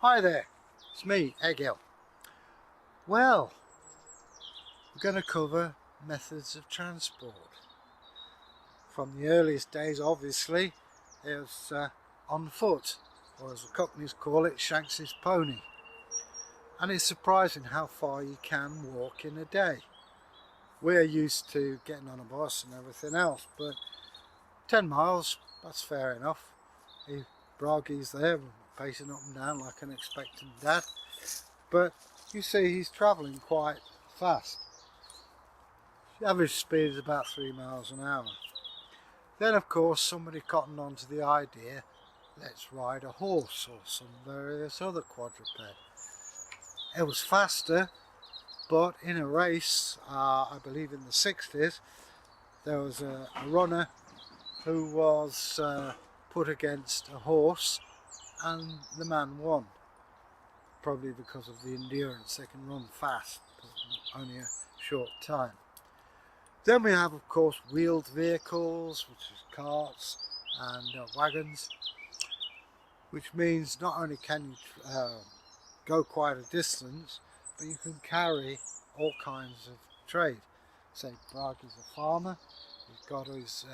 Hi there, it's me, Egil. Well, we're going to cover methods of transport. From the earliest days, obviously, it was on foot, or as the Cockneys call it, Shanks's pony. And it's surprising how far you can walk in a day. We're used to getting on a bus and everything else, but 10 miles, that's fair enough. Bragi's there, pacing up and down like an expectant dad. But you see he's travelling quite fast. The average speed is about 3 miles an hour. Then of course somebody cottoned on to the idea, let's ride a horse or some various other quadruped. It was faster, but in a race, I believe in the 60s, there was a runner who was put against a horse and the man won. Probably because of the endurance, they can run fast, but only a short time. Then we have of course wheeled vehicles, which is carts and wagons, which means not only can you go quite a distance, but you can carry all kinds of trade. Say Bragi's a farmer, he's got his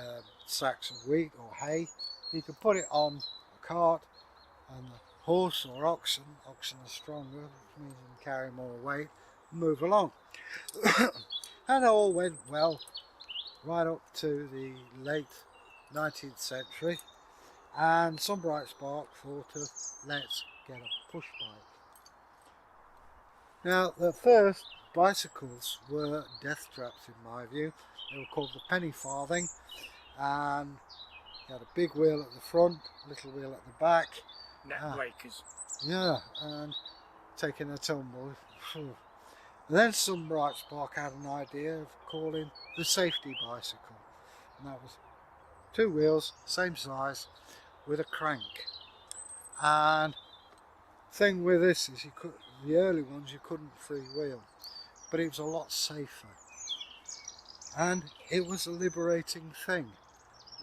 sacks of wheat or hay, he can put it on a cart, and the horse or oxen are stronger, which means you can carry more weight and move along. And it all went well right up to the late 19th century, and some bright spark thought of let's get a push bike. Now the first bicycles were death traps in my view. They were called the penny farthing, and you had a big wheel at the front, little wheel at the back. Neck breakers. Yeah, and taking a tumble. And then some bright spark had an idea of calling the safety bicycle, and that was 2 wheels, same size, with a crank. And thing with this is the early ones you couldn't freewheel, but it was a lot safer, and it was a liberating thing.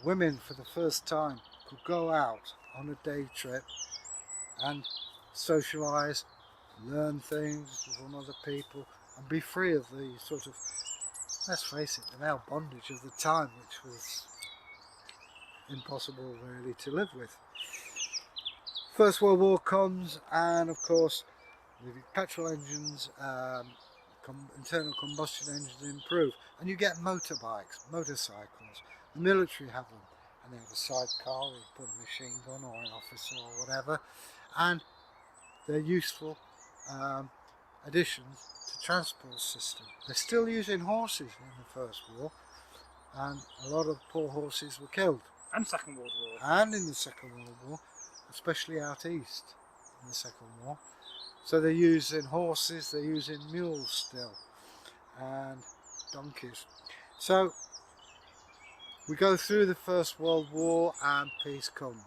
Women for the first time could go out on a day trip and socialise, learn things from other people, and be free of the sort of, let's face it, the male bondage of the time, which was impossible really to live with. First World War comes, and of course the petrol engines, internal combustion engines improve, and you get motorbikes, motorcycles. The military have them, and they have a sidecar where you put a machine gun or an officer or whatever, and they're useful additions to transport system. They're still using horses in the First War, and a lot of poor horses were killed. And Second World War. And in the Second World War, especially out east in the Second War. So they're using horses, they're using mules still, and donkeys. So we go through the First World War and peace comes.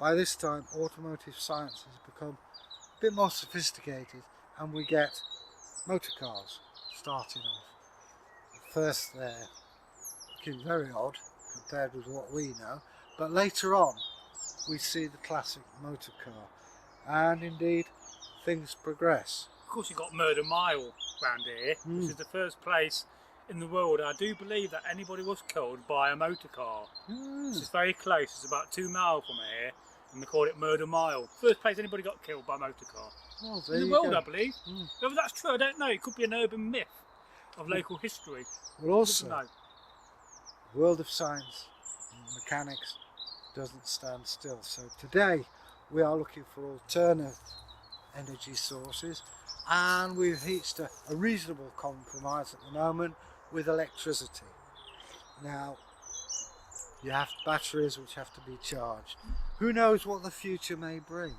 By this time automotive science has become a bit more sophisticated, and we get motor cars starting off. At first they're looking very odd compared with what we know, but later on we see the classic motor car, and indeed things progress. Of course you've got Murder Mile round here, which is the first place in the world I do believe that anybody was killed by a motor car. It's very close, it's about 2 miles from here, and they call it Murder Mile. First place anybody got killed by a motor car. Oh, in the world, I believe. Whether that's true, I don't know. It could be an urban myth of local history. Well, also, the world of science and mechanics doesn't stand still. So today we are looking for alternate energy sources, and we've reached a reasonable compromise at the moment with electricity. Now you have batteries which have to be charged. Who knows what the future may bring?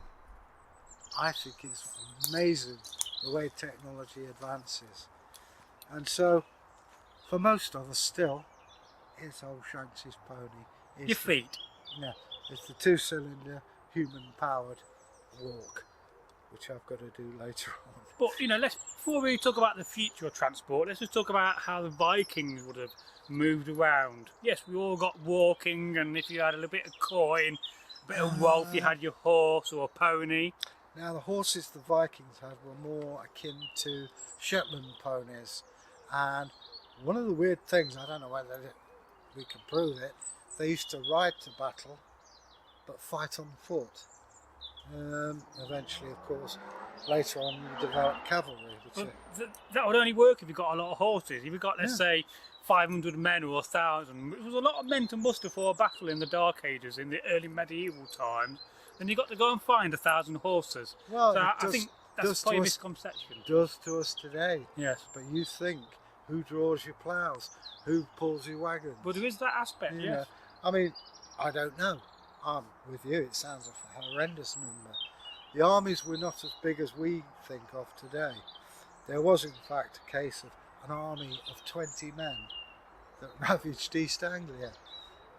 I think it's amazing the way technology advances, and so for most of us still it's old Shanks's pony. It's your feet. It's the 2-cylinder human powered walk, which I've got to do later on. But you know, before we talk about the future of transport, let's just talk about how the Vikings would have moved around. Yes, we all got walking, and if you had a little bit of coin, a bit of wealth, you had your horse or a pony. Now the horses the Vikings had were more akin to Shetland ponies, and one of the weird things, I don't know whether we can prove it, they used to ride to battle but fight on foot. Eventually, of course, later on you develop cavalry. That would only work if you got a lot of horses. If you got, let's say, 500 men or 1,000, it was a lot of men to muster for a battle in the Dark Ages, in the early medieval times. Then you got to go and find 1,000 horses. Well, so I think that's probably a misconception. Does to us today. Yes. But you think, who draws your ploughs? Who pulls your wagons? But there is that aspect, You know, I mean, I don't know. I'm with you. It sounds a horrendous number. The armies were not as big as we think of today. There was, in fact, a case of an army of 20 men that ravaged East Anglia.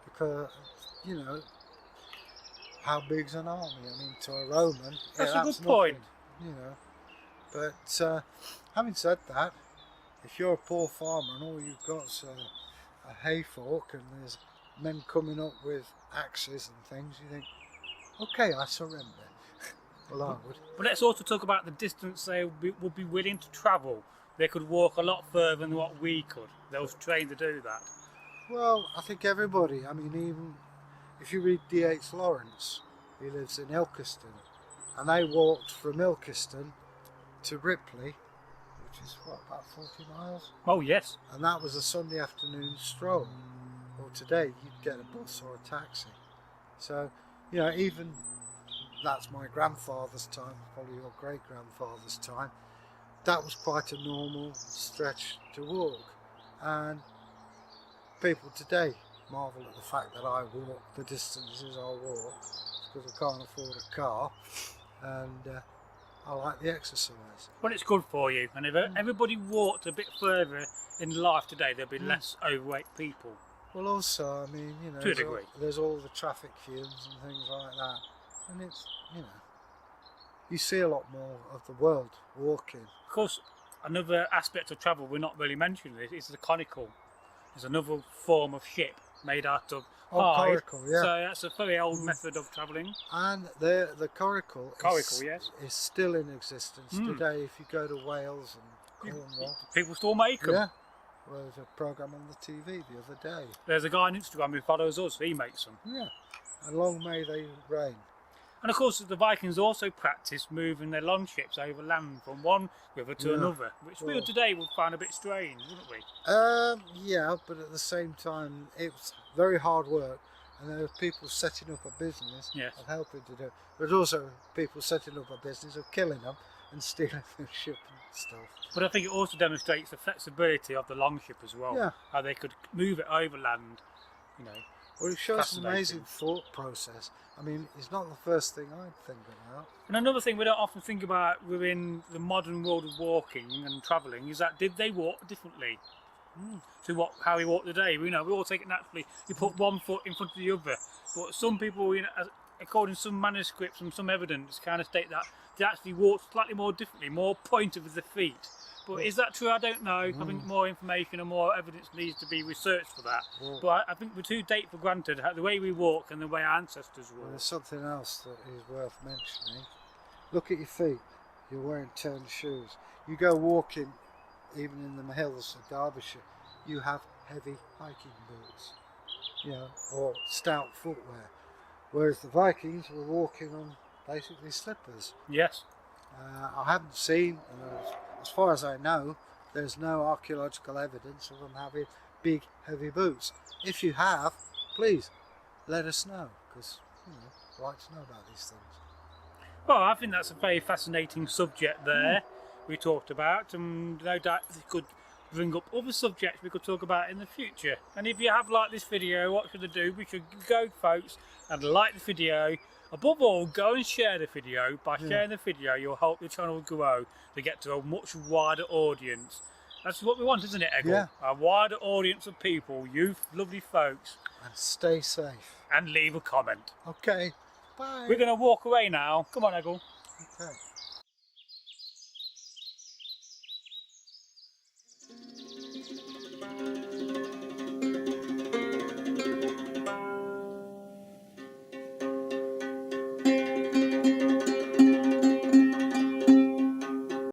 Because, you know, how big's an army? I mean, to a Roman, that's a good nothing, point. You know. But having said that, if you're a poor farmer and all you've got's a hay fork and there's men coming up with axes and things, you think, okay, I surrender. Well, I would. But let's also talk about the distance they would be willing to travel. They could walk a lot further than what we could. They was trained to do that. Well, I think everybody, I mean, even if you read D.H. Lawrence, he lives in Ilkeston, and they walked from Ilkeston to Ripley, which is, what, about 40 miles? Oh, yes. And that was a Sunday afternoon stroll. Well, today you'd get a bus or a taxi. So, you know, even that's my grandfather's time, probably your great-grandfather's time, that was quite a normal stretch to walk. And people today marvel at the fact that I walk the distances I walk because I can't afford a car, and I like the exercise. Well, it's good for you, and if everybody walked a bit further in life today, there'd be less overweight people. Well, also, I mean, you know, to a degree, there's all the traffic fumes and things like that, and it's, you know, you see a lot more of the world walking. Of course, another aspect of travel we're not really mentioning is the conical. It's another form of ship made out of hide. Coracle, yeah. So that's a very old method of travelling. And the coracle Yes, is still in existence today. If you go to Wales and Cornwall, people still make them. Yeah. Well, there's a programme on the TV the other day. There's a guy on Instagram who follows us. He makes them. Yeah. And long may they reign. And of course, the Vikings also practiced moving their longships over land from one river to another, which we today would find a bit strange, wouldn't we? Yeah, but at the same time, it was very hard work, and there were people setting up a business and helping to do it. But also people setting up a business of killing them and stealing their ship and stuff. But I think it also demonstrates the flexibility of the longship as well. Yeah. How they could move it over land, you know. Well, it shows an amazing thought process. I mean, it's not the first thing I'd think about. And another thing we don't often think about within the modern world of walking and travelling is that did they walk differently to how we walk today? We all take it naturally. You put one foot in front of the other. But some people, you know, according to some manuscripts and some evidence, kind of state that they actually walked slightly more differently, more pointed with the feet. But is that true? I don't know. I think more information and more evidence needs to be researched for that. But I think we're too take for granted the way we walk and the way our ancestors walk. There's something else that is worth mentioning. Look at your feet. You're wearing turned shoes. You go walking, even in the hills of Derbyshire, you have heavy hiking boots, you know, or stout footwear. Whereas the Vikings were walking on basically slippers. Yes. I haven't seen, as far as I know, there's no archaeological evidence of them having big, heavy boots. If you have, please let us know, because I'd like to know about these things. Well, I think that's a very fascinating subject there we talked about, and no doubt we could bring up other subjects we could talk about in the future. And if you have liked this video, what should I do? We should go, folks, and like the video. Above all, go and share the video. By sharing the video, you'll help the channel grow to get to a much wider audience. That's what we want, isn't it, Eggle? Yeah. A wider audience of people, you lovely folks. And stay safe. And leave a comment. Okay, bye. We're going to walk away now. Come on, Eggle. Okay.